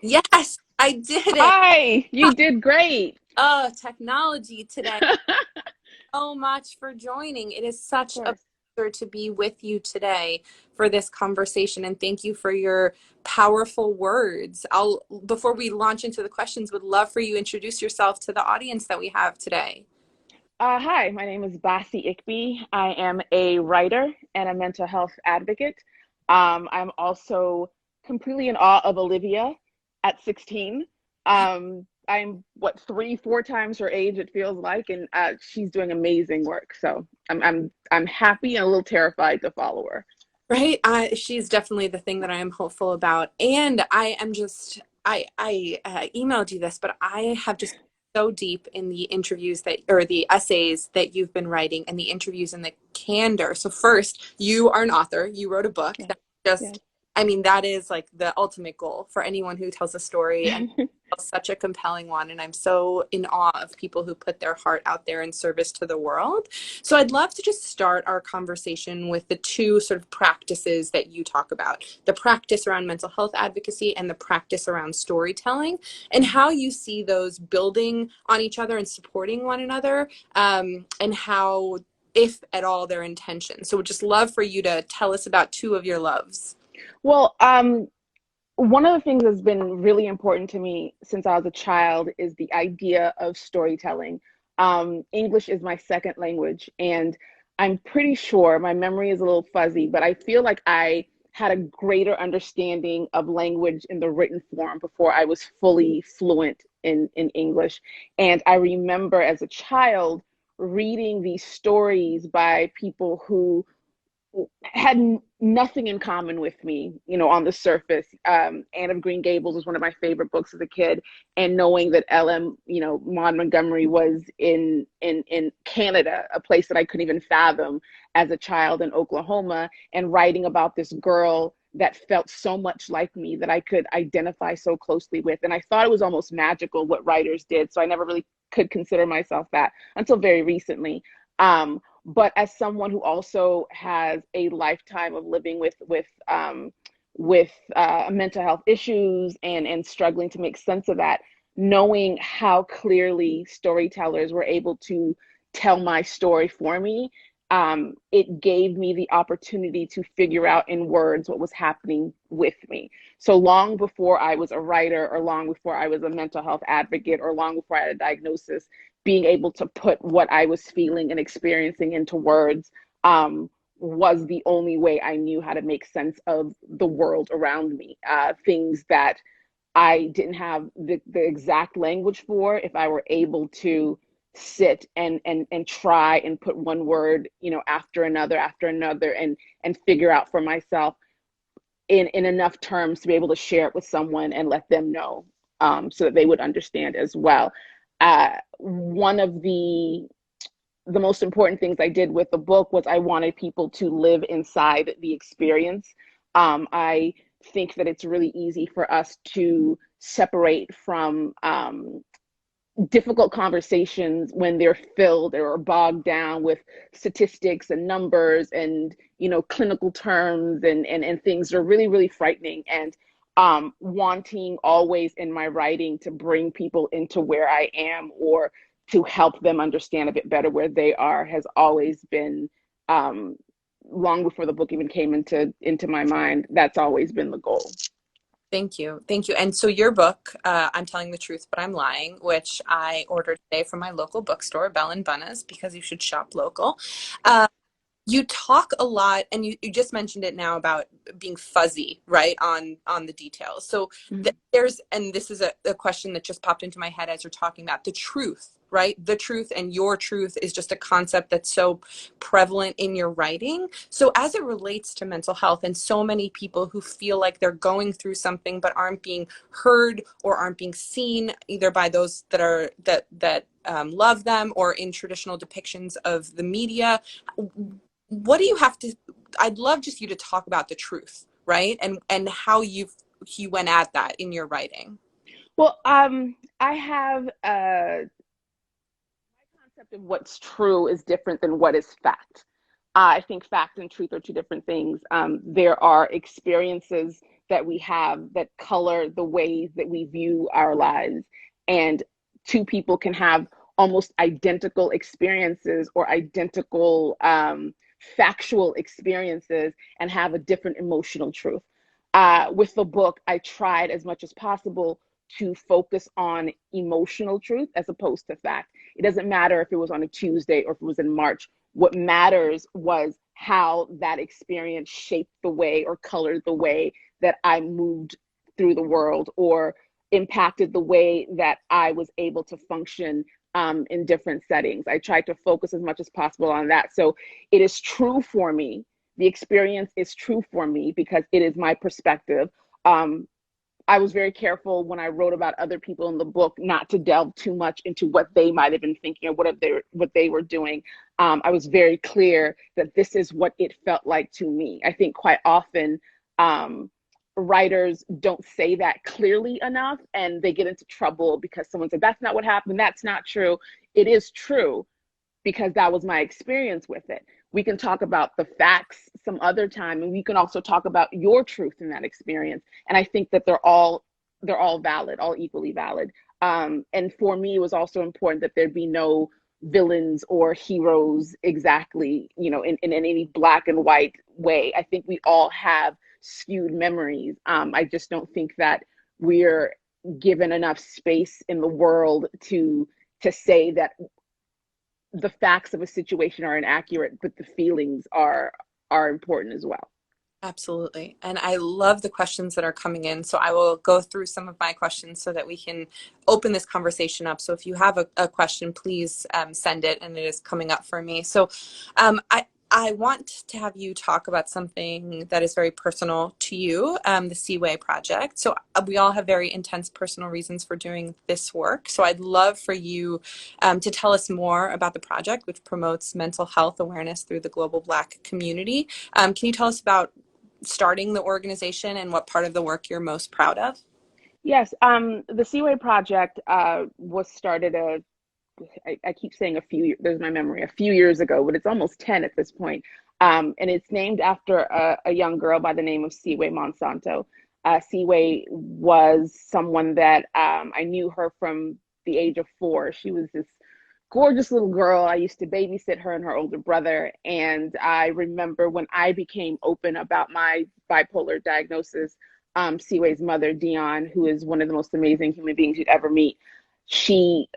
Yes, I did it. Hi, you did great. Oh, technology today. Of So much for joining. It is such a course. pleasure to be with you today for this conversation, and thank you for your powerful words. Before we launch into the questions, would love for you to introduce yourself to the audience that we have today. Hi, my name is Bassey Ipki. I am a writer and a mental health advocate. I'm also completely in awe of Olivia at 16. I'm what, three, four times her age, it feels like, and she's doing amazing work. So I'm happy and a little terrified to follow her. Right? She's definitely the thing that I am hopeful about. And I am just, I emailed you this, but I have just so deep in the interviews that, or the essays that you've been writing and the interviews and the candor. So first, you are an author. You wrote a book Yeah, that yeah. just, I mean, that is like the ultimate goal for anyone who tells a story. And such a compelling one. And I'm so in awe of people who put their heart out there in service to the world. So I'd love to just start our conversation with the two sort of practices that you talk about, the practice around mental health advocacy and the practice around storytelling, and how you see those building on each other and supporting one another, and how, if at all, their intention. So we'd just love for you to tell us about two of your loves. Well, one of the things that's been really important to me since I was a child is the idea of storytelling. English is my second language, and I'm pretty sure my memory is a little fuzzy, but I feel like I had a greater understanding of language in the written form before I was fully fluent in English. And I remember as a child reading these stories by people who had nothing in common with me, on the surface. Anne of Green Gables was one of my favorite books as a kid, and knowing that L.M., Maud Montgomery was in Canada, a place that I couldn't even fathom as a child in Oklahoma, and writing about this girl that felt so much like me that I could identify so closely with. And I thought it was almost magical what writers did. So I never really could consider myself that until very recently. But as someone who also has a lifetime of living with mental health issues and struggling to make sense of that, knowing how clearly storytellers were able to tell my story for me, it gave me the opportunity to figure out in words what was happening with me. So long before I was a writer, or long before I was a mental health advocate, or long before I had a diagnosis, being able to put what I was feeling and experiencing into words, was the only way I knew how to make sense of the world around me. Things that I didn't have the exact language for, if I were able to sit and try and put one word, after another, and figure out for myself in enough terms to be able to share it with someone and let them know, so that they would understand as well. One of the most important things I did with the book was I wanted people to live inside the experience. I think that it's really easy for us to separate from difficult conversations when they're filled or bogged down with statistics and numbers and clinical terms and things that are really, really frightening. And wanting always in my writing to bring people into where I am, or to help them understand a bit better where they are, has always been, long before the book even came into my mind, that's always been the goal. Thank you. Thank you. And so your book, I'm Telling the Truth, But I'm Lying, which I ordered today from my local bookstore, Bell and Bunna's, because you should shop local. Uh, you talk a lot, and you just mentioned it now about being fuzzy, right, on the details. So Mhm. there's, and this is a question that just popped into my head as you're talking about the truth, right? The truth and your truth is just a concept that's so prevalent in your writing. So as it relates to mental health and so many people who feel like they're going through something but aren't being heard or aren't being seen either by those that are that love them or in traditional depictions of the media, what do you have to, I'd love just you to talk about the truth, right? And how you went at that in your writing. Well, I have concept of what's true is different than what is fact. I think fact and truth are two different things. There are experiences that we have that color the ways that we view our lives. And two people can have almost identical experiences or identical factual experiences and have a different emotional truth. With the book, I tried as much as possible to focus on emotional truth as opposed to fact. It doesn't matter if it was on a Tuesday or if it was in March. What matters was how that experience shaped the way or colored the way that I moved through the world, or impacted the way that I was able to function in different settings. I tried to focus as much as possible on that. So it is true for me. The experience is true for me because it is my perspective. I was very careful when I wrote about other people in the book not to delve too much into what they might have been thinking or what they were doing. I was very clear that this is what it felt like to me. I think quite often writers don't say that clearly enough, and they get into trouble because someone said, that's not what happened, that's not true. It is true because that was my experience with it. We can talk about the facts some other time, and we can also talk about your truth in that experience. And I think that they're all valid, all equally valid. And for me, it was also important that there be no villains or heroes exactly, in any black and white way. I think we all have skewed memories. I just don't think that we're given enough space in the world to say that the facts of a situation are inaccurate, but the feelings are important as well. Absolutely. And I love the questions that are coming in. So I will go through some of my questions so that we can open this conversation up. So if you have a question, please send it, and it is coming up for me. So I want to have you talk about something that is very personal to you, the Seaway Project. So we all have very intense personal reasons for doing this work. So I'd love for you to tell us more about the project, which promotes mental health awareness through the global Black community. Can you tell us about starting the organization and what part of the work you're most proud of? Yes, the Seaway Project was started I keep saying there's my memory, a few years ago, but it's almost 10 at this point. And it's named after a young girl by the name of Seaway Monsanto. Seaway was someone that I knew her from the age of 4. She was this gorgeous little girl. I used to babysit her and her older brother. And I remember when I became open about my bipolar diagnosis, Seaway's mother, Dion, who is one of the most amazing human beings you'd ever meet, she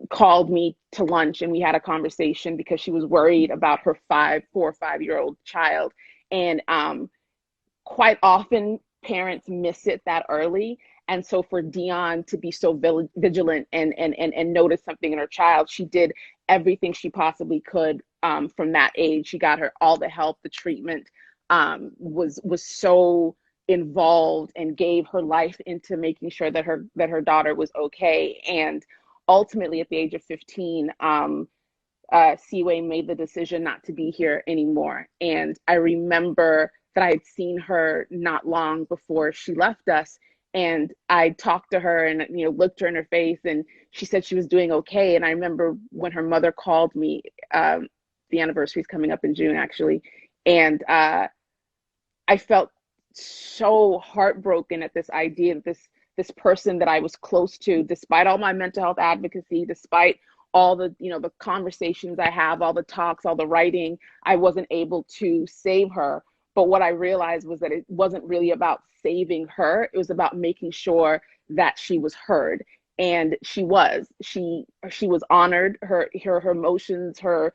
called me to lunch and we had a conversation because she was worried about her 4 or 5-year-old child. And quite often parents miss it that early. And so for Dion to be so vigilant and notice something in her child, she did everything she possibly could from that age. She got her all the help, the treatment, was so involved and gave her life into making sure that her daughter was okay. And ultimately, at the age of 15, Seaway made the decision not to be here anymore. And I remember that I had seen her not long before she left us. And I talked to her and looked her in her face, and she said she was doing okay. And I remember when her mother called me, the anniversary is coming up in June, actually. And I felt so heartbroken at this idea that this person that I was close to, despite all my mental health advocacy, despite all the the conversations I have, all the talks, all the writing, I wasn't able to save her. But what I realized was that it wasn't really about saving her. It was about making sure that she was heard. And she was. She was honored. Her emotions, her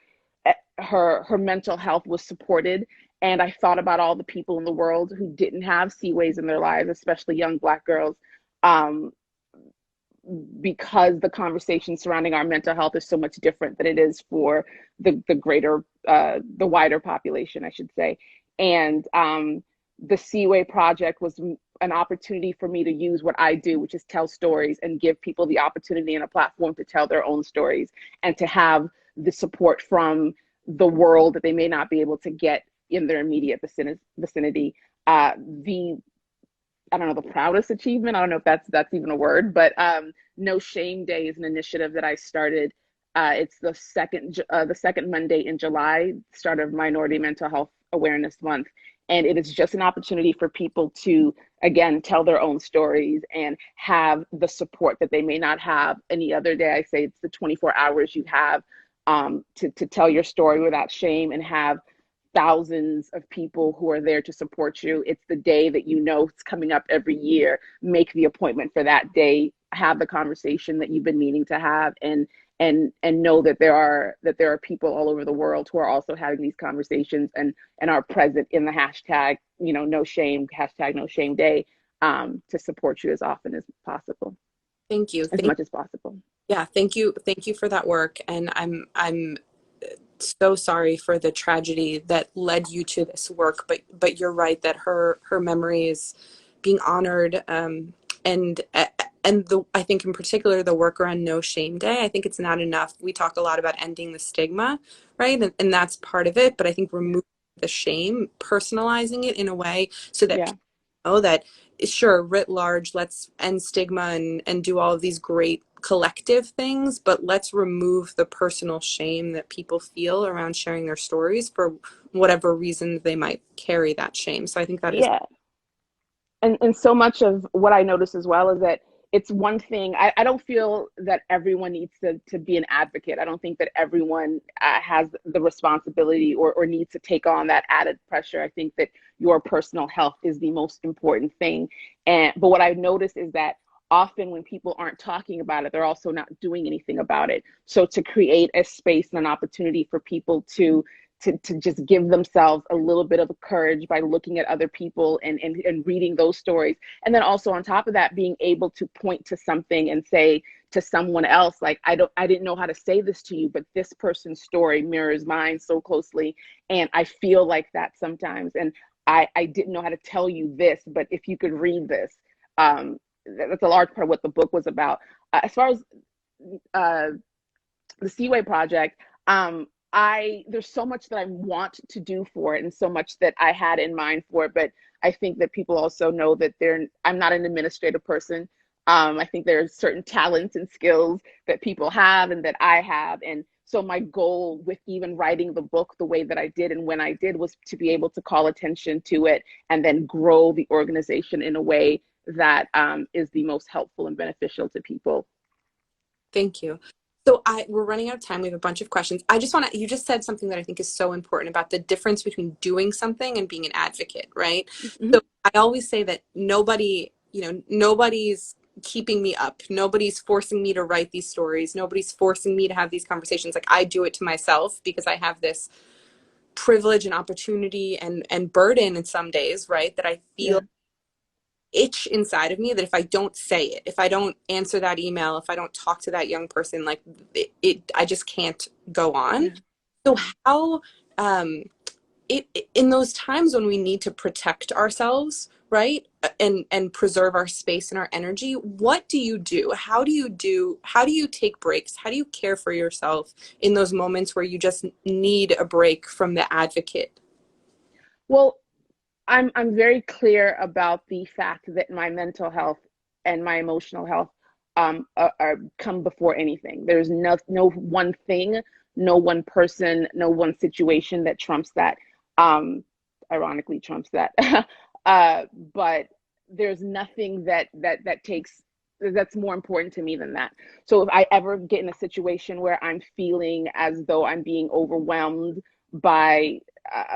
mental health was supported. And I thought about all the people in the world who didn't have Seaways in their lives, especially young Black girls, because the conversation surrounding our mental health is so much different than it is for the greater, the wider population, I should say. And the Seaway Project was an opportunity for me to use what I do, which is tell stories and give people the opportunity and a platform to tell their own stories and to have the support from the world that they may not be able to get in their immediate vicinity. I don't know, the proudest achievement, I don't know if that's even a word, but No Shame Day is an initiative that I started. It's the second Monday in July, start of Minority Mental Health Awareness Month. And it is just an opportunity for people to, again, tell their own stories and have the support that they may not have any other day. I say it's the 24 hours you have to tell your story without shame and have thousands of people who are there to support you. It's the day that you know it's coming up every year. Make the appointment for that day, have the conversation that you've been meaning to have, and know that there are people all over the world who are also having these conversations and are present in the hashtag, no shame, hashtag no shame day, to support you as often as possible, Thank you. as much as possible. Yeah, thank you. Thank you for that work. And I'm so sorry for the tragedy that led you to this work, but you're right that her memory is being honored. And I think in particular the work around No Shame Day, I think it's not enough. We talk a lot about ending the stigma, right? And that's part of it. But I think removing the shame, personalizing it in a way so that Yeah. people know that, sure, writ large, let's end stigma and do all of these great collective things, but let's remove the personal shame that people feel around sharing their stories for whatever reasons they might carry that shame. So I think that is. Yeah. And so much of what I notice as well is that it's one thing. I don't feel that everyone needs to be an advocate. I don't think that everyone has the responsibility or needs to take on that added pressure. I think that your personal health is the most important thing. But what I've noticed is that often when people aren't talking about it, they're also not doing anything about it. So to create a space and an opportunity for people to just give themselves a little bit of courage by looking at other people and reading those stories. And then also on top of that, being able to point to something and say to someone else, like, I didn't know how to say this to you, but this person's story mirrors mine so closely. And I feel like that sometimes. And I didn't know how to tell you this, but if you could read this, that's a large part of what the book was about. As far as the Seaway Project, there's so much that I want to do for it and so much that I had in mind for it, but I think that people also know that I'm not an administrative person. I think there are certain talents and skills that people have and that I have. And so my goal with even writing the book the way that I did and when I did was to be able to call attention to it and then grow the organization in a way that is the most helpful and beneficial to people. Thank you. So we're running out of time. We have a bunch of questions. I just want to, you just said something that I think is so important about the difference between doing something and being an advocate, right? Mm-hmm. So I always say that nobody's keeping me up. Nobody's forcing me to write these stories. Nobody's forcing me to have these conversations. Like, I do it to myself because I have this privilege and opportunity and burden in some days, right? That I Yeah. feel itch inside of me that if I don't say it, if I don't answer that email, if I don't talk to that young person, like I just can't go on. Yeah. So how, in those times when we need to protect ourselves, right, and preserve our space and our energy, what do you do? How do you take breaks? How do you care for yourself in those moments where you just need a break from the advocate? Well, I'm very clear about the fact that my mental health and my emotional health are come before anything. There's no one thing, no one person, no one situation that trumps that. Um, Ironically, trumps that. But there's nothing that's more important to me than that. So if I ever get in a situation where I'm feeling as though I'm being overwhelmed by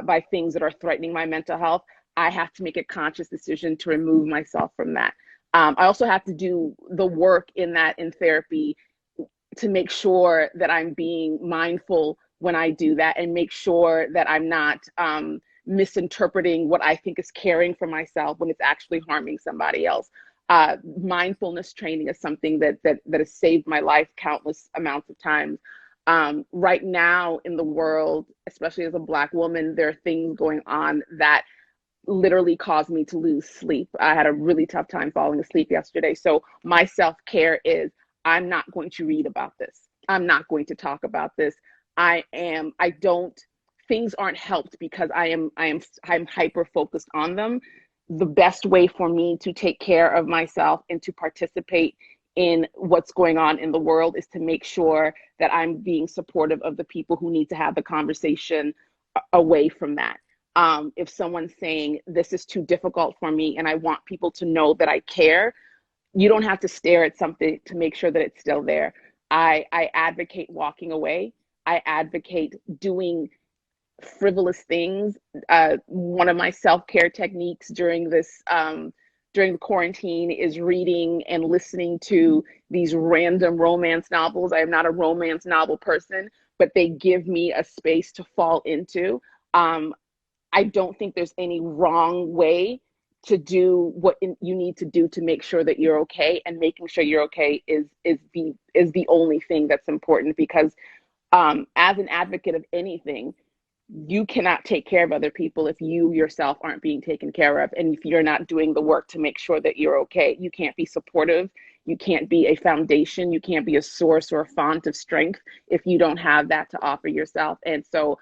by things that are threatening my mental health, I have to make a conscious decision to remove myself from that. I also have to do the work in therapy to make sure that I'm being mindful when I do that and make sure that I'm not misinterpreting what I think is caring for myself when it's actually harming somebody else. Mindfulness training is something that has saved my life countless amounts of times. Right now in the world, especially as a Black woman, there are things going on that literally caused me to lose sleep. I had a really tough time falling asleep yesterday. So my self-care is, I'm not going to read about this. I'm not going to talk about this. I don't, things aren't helped because I'm hyper focused on them. The best way for me to take care of myself and to participate in what's going on in the world is to make sure that I'm being supportive of the people who need to have the conversation away from that. If someone's saying this is too difficult for me and I want people to know that I care, you don't have to stare at something to make sure that it's still there. I advocate walking away. I advocate doing frivolous things. One of my self-care techniques during the quarantine is reading and listening to these random romance novels. I am not a romance novel person, but they give me a space to fall into. I don't think there's any wrong way to do what you need to do to make sure that you're okay, and making sure you're okay is the only thing that's important, because as an advocate of anything, you cannot take care of other people if you yourself aren't being taken care of, and if you're not doing the work to make sure that you're okay. You can't be supportive, you can't be a foundation, you can't be a source or a font of strength if you don't have that to offer yourself. And so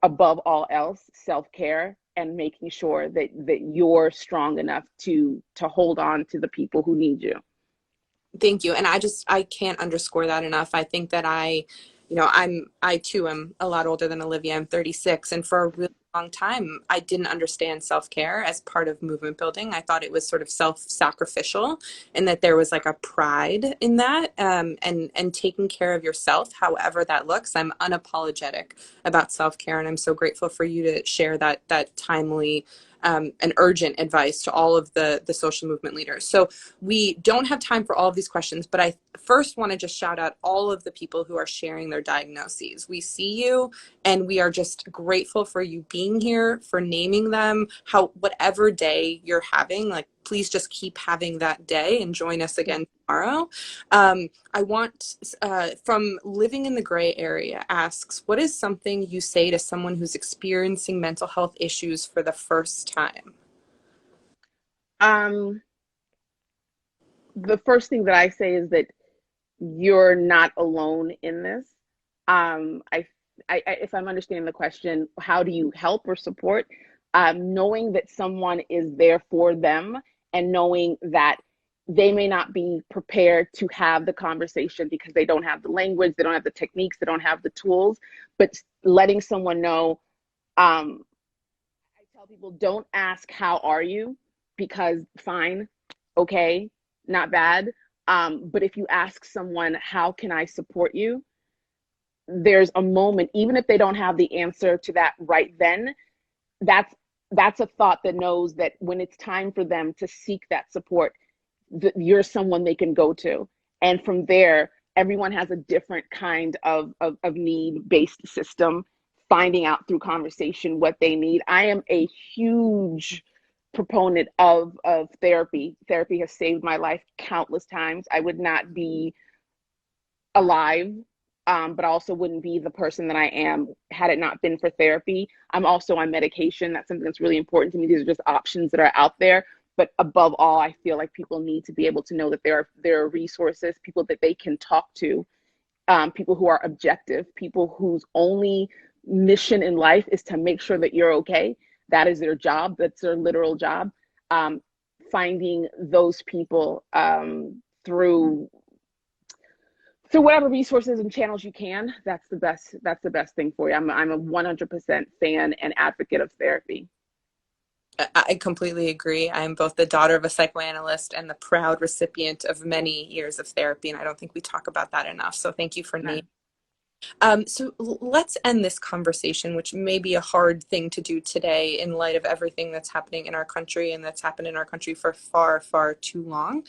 above all else, self-care and making sure that you're strong enough to hold on to the people who need you. Thank you. And I can't underscore that enough. I think that I too am a lot older than Olivia. I'm 36. And for a really long time, I didn't understand self-care as part of movement building. I thought it was sort of self-sacrificial, and that there was like a pride in that, and taking care of yourself, however that looks. I'm unapologetic about self-care. And I'm so grateful for you to share that timely and urgent advice to all of the social movement leaders. So we don't have time for all of these questions, but I first want to just shout out all of the people who are sharing their diagnoses. We see you, and we are just grateful for you being here, for naming them. Whatever day you're having, like, please just keep having that day and join us again tomorrow. I want, from Living in the Gray Area asks, what is something you say to someone who's experiencing mental health issues for the first time? Um, the first thing that I say is that you're not alone in this. If I'm understanding the question, how do you help or support? Knowing that someone is there for them, and knowing that they may not be prepared to have the conversation because they don't have the language, they don't have the techniques, they don't have the tools, but letting someone know. I tell people, don't ask, how are you? Because fine, okay, not bad. But if you ask someone, how can I support you? There's a moment, even if they don't have the answer to that right then, that's that's a thought that knows that when it's time for them to seek that support, you're someone they can go to. And from there, everyone has a different kind of need-based system, finding out through conversation what they need. I am a huge proponent of therapy. Therapy has saved my life countless times. I would not be alive, but I also wouldn't be the person that I am had it not been for therapy. I'm also on medication. That's something that's really important to me. These are just options that are out there. But above all, I feel like people need to be able to know that there are resources, people that they can talk to, people who are objective, people whose only mission in life is to make sure that you're okay. That is their job. That's their literal job. Finding those people through whatever resources and channels you can, that's the best thing for you. I'm a 100% fan and advocate of therapy. I completely agree. I'm both the daughter of a psychoanalyst and the proud recipient of many years of therapy, and I don't think we talk about that enough. So thank you for naming. So let's end this conversation, which may be a hard thing to do today in light of everything that's happening in our country, and that's happened in our country for far, far too long,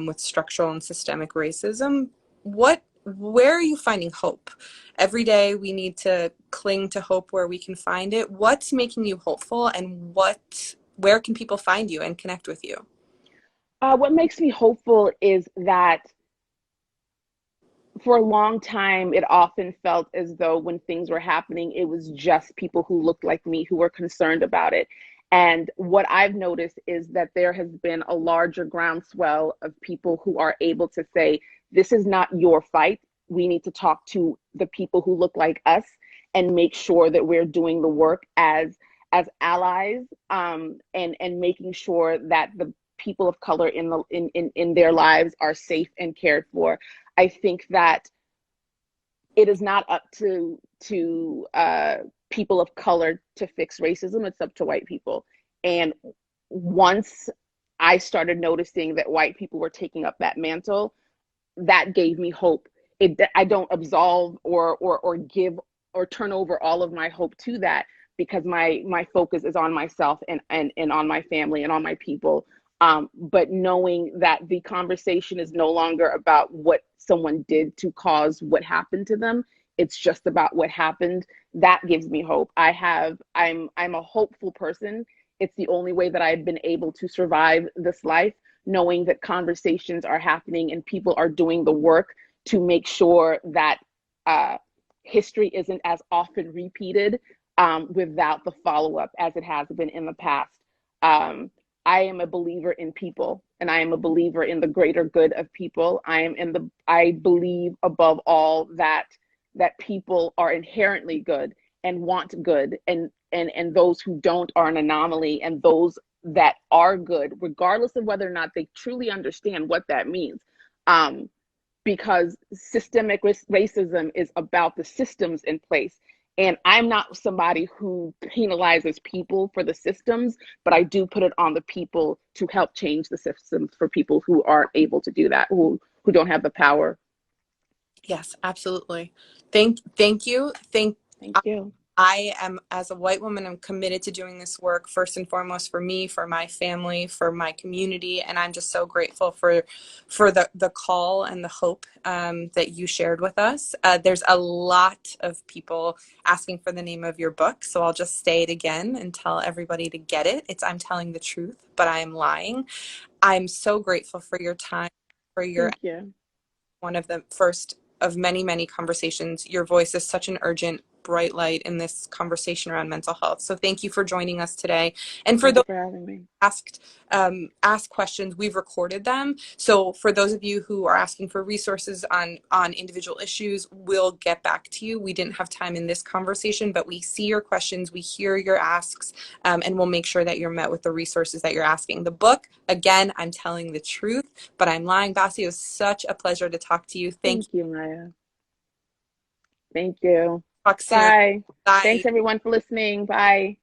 with structural and systemic racism. Where are you finding hope? Every day we need to cling to hope where we can find it. What's making you hopeful, and where can people find you and connect with you? What makes me hopeful is that for a long time, it often felt as though when things were happening, it was just people who looked like me who were concerned about it. And what I've noticed is that there has been a larger groundswell of people who are able to say, this is not your fight. We need to talk to the people who look like us and make sure that we're doing the work as allies, and making sure that the people of color in their lives are safe and cared for. I think that it is not up to people of color to fix racism. It's up to white people. And once I started noticing that white people were taking up that mantle, that gave me hope. I don't absolve or give or turn over all of my hope to that, because my focus is on myself and on my family and on my people. But knowing that the conversation is no longer about what someone did to cause what happened to them, it's just about what happened. That gives me hope. I'm a hopeful person. It's the only way that I've been able to survive this life, knowing that conversations are happening and people are doing the work to make sure that history isn't as often repeated, without the follow-up as it has been in the past. I am a believer in people, and I am a believer in the greater good of people. I believe above all that people are inherently good and want good, and those who don't are an anomaly, and those that are good, regardless of whether or not they truly understand what that means. Because systemic racism is about the systems in place. And I'm not somebody who penalizes people for the systems, but I do put it on the people to help change the systems for people who aren't able to do that, who don't have the power. Yes, absolutely. Thank you. Thank you. I am, as a white woman, I'm committed to doing this work first and foremost for me, for my family, for my community, and I'm just so grateful for the call and the hope that you shared with us. There's a lot of people asking for the name of your book, so I'll just say it again and tell everybody to get it. It's I'm Telling the Truth, but I Am Lying. I'm so grateful for your time, for your Thank you. one of the first of many, many conversations. Your voice is such an urgent, bright light in this conversation around mental health. So thank you for joining us today. And for Thank you those for having me. asked questions, we've recorded them. So for those of you who are asking for resources on individual issues, we'll get back to you. We didn't have time in this conversation, but we see your questions, we hear your asks, and we'll make sure that you're met with the resources that you're asking. The book, again, I'm Telling the Truth, but I'm Lying. Bassey, it was such a pleasure to talk to you. Thank Thank you. you, Maya. Thank you. Talk soon. Bye. Bye. Thanks everyone for listening. Bye.